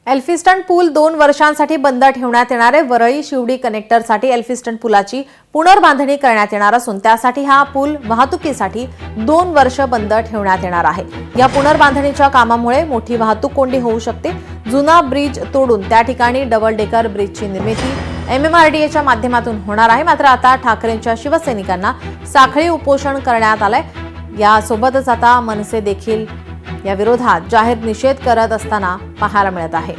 Elphinstone पूल 2 वर्षांसाठी बंद ठेवण्यात येणार आहे। वरळी शिवडी कनेक्टरसाठी एल्फिस्टन पुलाची पुनर्बांधणी करण्यात येणार असून त्यासाठी हा पूल वाहतुकीसाठी 2 वर्ष बंद ठेवण्यात येणार आहे। या पुनर्बांधणीच्या कामामुळे मोठी वाहतूक कोंडी होऊ शकते। जुना ब्रिज तोडून त्या ठिकाणी डबल डेकर ब्रिजची निर्मिती MMRDAच्या माध्यमातून होणार आहे। मात्र आता ठाकरेंच्या शिवसैनिकांना साखळी उपोषण करण्यात आलंय। यासोबतच आता मनसे देखील या विरोधात जाहीर निषेध करत असताना पाहायला मिळत आहे।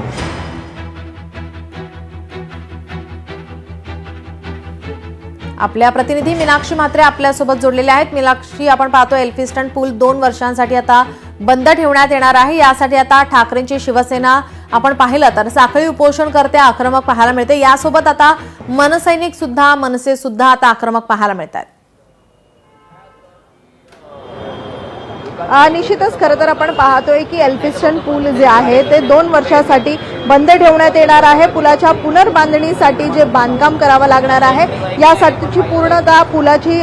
आपल्या प्रतिनिधी मीनाक्षी म्हात्रे आपल्या सोबत जोडलेले आहेत। मीनाक्षी, आपण पाहतो एल्फिस्टन पूल 2 वर्षांसाठी आता बंद ठेवण्यात येणार आहे। यासाठी आता ठाकरेंची शिवसेना आपण पाहिलं तर साखळी उपोषण करते आक्रमक पाहायला मिळते। यासोबत आता मनसे सुद्धा आता आक्रमक पाहायला मिळतात। निश्चितच खरं तर आपण पाहतोय की एल्फिस्टन पूल जे आहे ते 2 वर्षासाठी बंद ठेवण्यात येणार आहे। पुलाच्या पुनर्बांधणीसाठी जे बांधकाम करावं लागणार आहे यासाठीची पूर्णतः पुलाची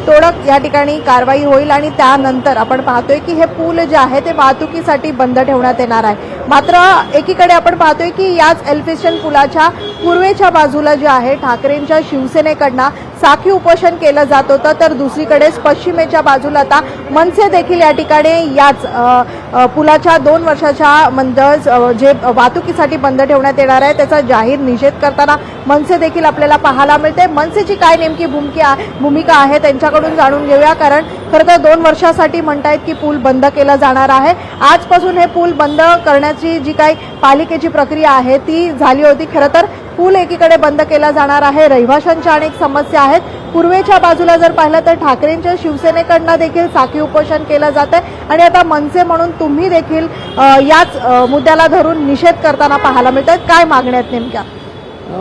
तोडक या ठिकाणी कारवाई होईल आणि त्यानंतर आपण पाहतोय की हे पूल जे आहे ते वाहतुकीसाठी बंद ठेवण्यात येणार आहे। मात्र एकीकडे आपण पाहतोय की याच एल्फिस्टन पुलाच्या पूर्वेच्या बाजूला जे आहे ठाकरेंच्या शिवसेनेकडनं साखळी उपोषण केलं जात होतं, तर दुसरीकडे पश्चिमेच्या बाजूला आता मनसे देखील या ठिकाणी याच पुलाच्या 2 वर्षाच्या जे वाहतुकीसाठी बंद ठेवण्यात येणार आहे त्याचा जाहीर निषेध करताना मनसे देखील आपल्याला पाहायला मिळते। मनसेची काय नेमकी भूमिका आहे त्यांच्याकडून जाणून घेऊया, कारण खरं तर 2 वर्षासाठी म्हणतायत की पूल बंद केला जाणार आहे। आजपासून हे पूल बंद करण्याची जी काही पालिकेची प्रक्रिया आहे ती झाली होती। खरं तर पूल एकीकडे बंद केला जाणार आहे, रहिवाशांच्या अनेक समस्या आहेत। पूर्वेच्या बाजूला जर पाहिलं तर ठाकरेंच्या शिवसेनेकडनं देखील साखळी उपोषण केलं जात आहे आणि आता मनसे म्हणून तुम्ही देखील याच मुद्द्याला धरून निषेध करताना पाहायला मिळतात। काय मागण्या आहेत नेमक्या?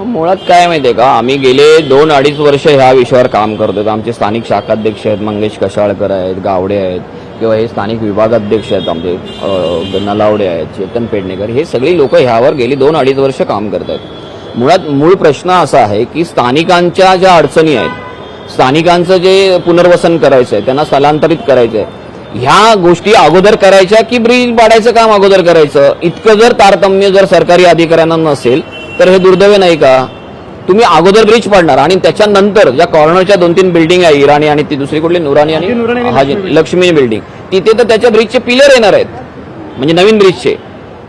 मुळात काय माहितीये का, आम्ही गेले 2-2.5 वर्ष ह्या विषयावर काम करतोय। आमचे स्थानिक शाखाध्यक्ष आहेत, मंगेश कशाळकर आहेत, गावडे आहेत, किंवा हे स्थानिक विभागाध्यक्ष आहेत आमचे नलावडे आहेत, चेतन पेडणेकर, हे सगळी लोक ह्यावर गेली 2-2.5 वर्ष काम करत आहेत। मूळ प्रश्न असा आहे की स्थानिकांच्या ज्या अडचणी आहेत, स्थानिकांचं जे पुनर्वसन करायचं आहे, त्यांना स्थलांतरित करायचं आहे, ह्या गोष्टी अगोदर करायच्या की ब्रिज पाडायचं काम अगोदर करायचं, इतकं जर तारतम्य जर सरकारी अधिकाऱ्यांना नसेल तर हे दुर्दैव नाही का? तुम्ही अगोदर ब्रिज पाडणार आणि त्याच्यानंतर ज्या कॉर्नरच्या 2-3 बिल्डिंग आहे, इराणी आणि ती दुसरी कुठली नुरानी आणि लक्ष्मी बिल्डिंग, तिथे तर त्याच्या ब्रिजचे पिलर येणार आहेत, म्हणजे नवीन ब्रिजचे।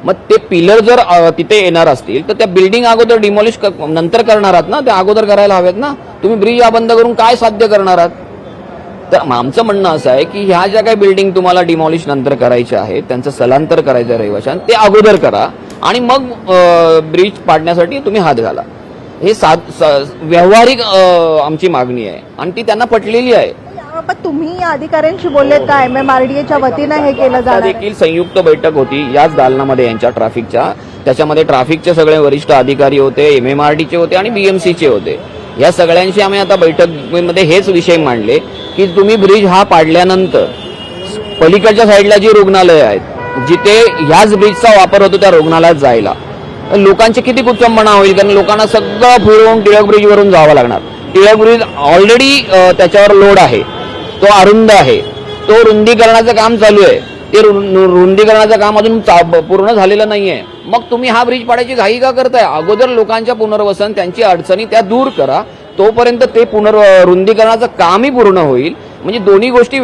मग ते पिलर जर तिथे येणार असतील तर त्या बिल्डिंग अगोदर डिमॉलिश नंतर करणार आहात ना, त्या अगोदर करायला हव्यात ना। तुम्ही ब्रिज बंद करून काय साध्य करणार आहात? तर आमचं म्हणणं असं आहे की ह्या ज्या काही बिल्डिंग तुम्हाला डिमॉलिश नंतर करायच्या आहेत, त्यांचं स्थलांतर करायचं आहे रहिवाशांना, ते अगोदर करा आणि मग ब्रिज पाडण्यासाठी तुम्ही हात घाला। हे व्यावहारिक आमची मागणी आहे आणि ती त्यांना पटलेली आहे। पण तुम्ही या अधिकाऱ्यांशी बोललेत का? MMRDAच्या वतीनं हे केलं जाणार देखील संयुक्त बैठक होती याच दालनामध्ये यांच्या ट्रॅफिकच्या, त्याच्यामध्ये ट्रॅफिकचे सगळे वरिष्ठ अधिकारी होते, MMRDचे होते आणि BMCचे होते। या सगळ्यांशी आम्ही आता बैठकीमध्ये हेच विषय मांडले की तुम्ही ब्रिज हा पाडल्यानंतर पलीकडच्या साईडला जी रुग्णालय आहेत, जिथे ह्याच ब्रिजचा वापर होतो त्या रुग्णालयात जायला लोकांची किती कुचंबणा होईल, कारण लोकांना सगळं फिरून टिळक ब्रिजवरून जावं लागणार। टिळक ब्रिज ऑलरेडी त्याच्यावर लोड आहे, तो अरुंद आहे, तो रुंदीकरणाचं काम चालू आहे, ते रुंदीकरणाचं काम अजून पूर्ण झालेलं नाहीये। मग तुम्ही हा ब्रिज पाडायची घाई का करताय? अगोदर लोकांच्या पुनर्वसन, त्यांची अडचणी त्या दूर करा, तोपर्यंत ते रुंदीकरणाचं कामही पूर्ण होईल। म्हणजे दोन्ही गोष्टी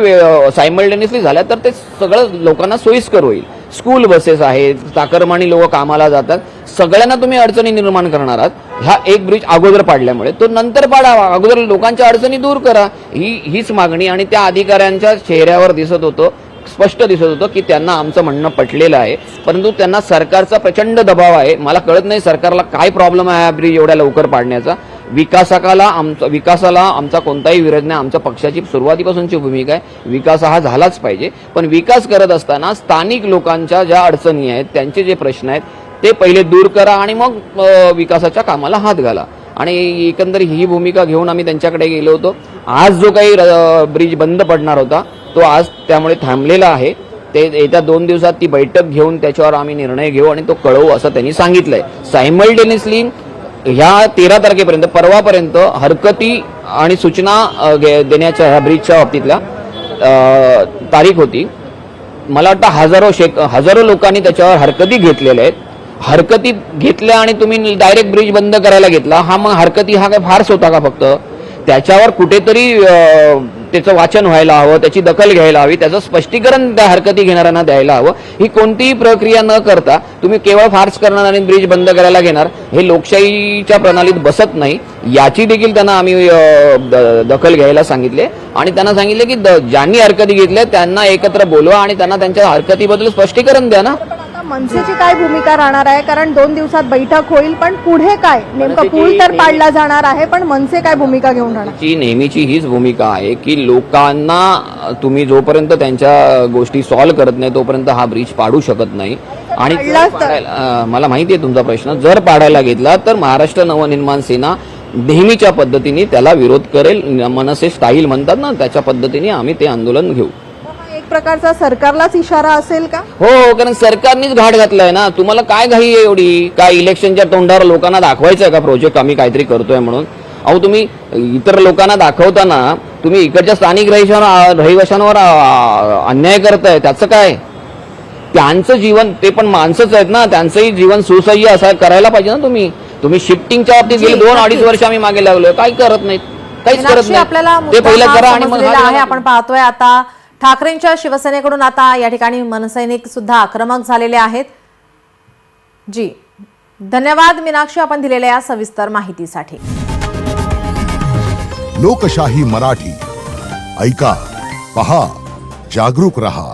सायमल्टेनियसली झाल्या तर ते सगळं लोकांना सोयीस्कर होईल। स्कूल बसेस आहेत, चाकरमानी लोक कामाला जातात, सगळ्यांना तुम्ही अडचणी निर्माण करणार आहात ह्या एक ब्रिज अगोदर पाडल्यामुळे। तो नंतर पाडावा, अगोदर लोकांच्या अडचणी दूर करा, हीच मागणी। आणि त्या अधिकाऱ्यांच्या चेहऱ्यावर दिसत होतं, स्पष्ट दिसत होतं की त्यांना आमचं म्हणणं पटलेलं आहे, परंतु त्यांना सरकारचा प्रचंड दबाव आहे। मला कळत नाही सरकारला काय प्रॉब्लेम आहे हा ब्रिज एवढ्या लवकर पाडण्याचा। विकासाला आमचा कोणताही विरोध नाही, आमच्या पक्षाची सुरुवातीपासूनची भूमिका आहे विकास हा झालाच पाहिजे, पण विकास करत असताना स्थानिक लोकांच्या ज्या अडचणी आहेत, त्यांचे जे प्रश्न आहेत ते पहिले दूर करा आणि मग विकासाच्या कामाला हात घाला। आणि एकंदरीत ही भूमिका घेऊन आम्ही त्यांच्याकडे गेलो होतो। आज जो काही ब्रिज बंद पडणार होता तो आज त्यामुळे थांबलेला आहे। ते येत्या 2 दिवसात ती बैठक घेऊन त्याच्यावर आम्ही निर्णय घेऊ आणि तो कळवू असं त्यांनी सांगितलंय। सायमल्टेनियसली ह्या 13 तारखेपर्यंत, परवापर्यंत हरकती आणि सूचना देण्याच्या ह्या ब्रिजच्या बाबतीतल्या तारीख होती। मला वाटतं हजारो लोकांनी त्याच्यावर हरकती घेतलेल्या आहेत। हरकती घेतल्या आणि तुम्ही डायरेक्ट ब्रिज बंद करायला घेतला, हा मग हरकती हा काय फार्स होता का फक्त? त्याच्यावर कुठेतरी त्याचं वाचन व्हायला हवं, त्याची दखल घ्यायला हवी, त्याचं स्पष्टीकरण त्या हरकती घेणाऱ्यांना द्यायला हवं. ही कोणतीही प्रक्रिया न करता तुम्ही केवळ फार्स करणार आणि ब्रिज बंद करायला घेणार, हे लोकशाहीच्या प्रणालीत बसत नाही. याची देखील त्यांना आम्ही दखल घ्यायला सांगितले आणि त्यांना सांगितले की ज्यांनी हरकती घेतल्या त्यांना एकत्र बोलवा आणि त्यांना त्यांच्या हरकतीबद्दल स्पष्टीकरण द्या ना. मनसेची काय भूमिका राहणार आहे? कारण 2 दिवसात बैठक होईल, पण पुढे काय नेमकं? पूल तर पाडला जाणार आहे, पण मनसे काय भूमिका घेऊन राहणार? ची नेहमीची हीच भूमिका आहे की लोकांना तुम्ही जोपर्यंत त्यांच्या गोष्टी सॉल्व्ह करत नाही तोपर्यंत हा ब्रिज पाडू शकत नाही. आणि मला माहिती आहे तुमचा प्रश्न, जर पाडायला घेतला तर महाराष्ट्र नवनिर्माण सेना नेहमीच्या पद्धतीने त्याला विरोध करेल. मनसे स्टाईल म्हणतात ना, त्याच्या पद्धतीने आम्ही ते आंदोलन घेऊ. एक प्रकारचा सरकारलाच इशारा असेल का? हो, कारण सरकारनेच घाट घातलाय ना. तुम्हाला काय घाई आहे एवढी? काय इलेक्शनच्या तोंडावर लोकांना दाखवायचं का प्रोजेक्ट आम्ही काहीतरी करतोय म्हणून? अहो, तुम्ही इतर लोकांना दाखवताना तुम्ही इकडच्या स्थानिक रहिवाशांवर अन्याय करताय. त्याचं काय? त्यांचं जीवन, ते पण माणसंच आहेत ना, त्यांचंही जीवन सुसह्य असं करायला पाहिजे ना. तुम्ही शिफ्टिंगच्या बाबतीत गेली 2-2.5 वर्ष आम्ही मागे लागलोय, काही करत नाहीत, काहीच करत नाही. आपल्याला ते पहिलं करा आणि मग आहे. आपण पाहतोय आता ठाकरेंच्या शिवसेनेकडून आता या ठिकाणी मनसैनिक सुद्धा आक्रमक झालेले आहेत. जी, धन्यवाद मीनाक्षी, आपण दिलेल्या या सविस्तर माहितीसाठी. लोकशाही मराठी ऐका, पहा, जागरूक रहा.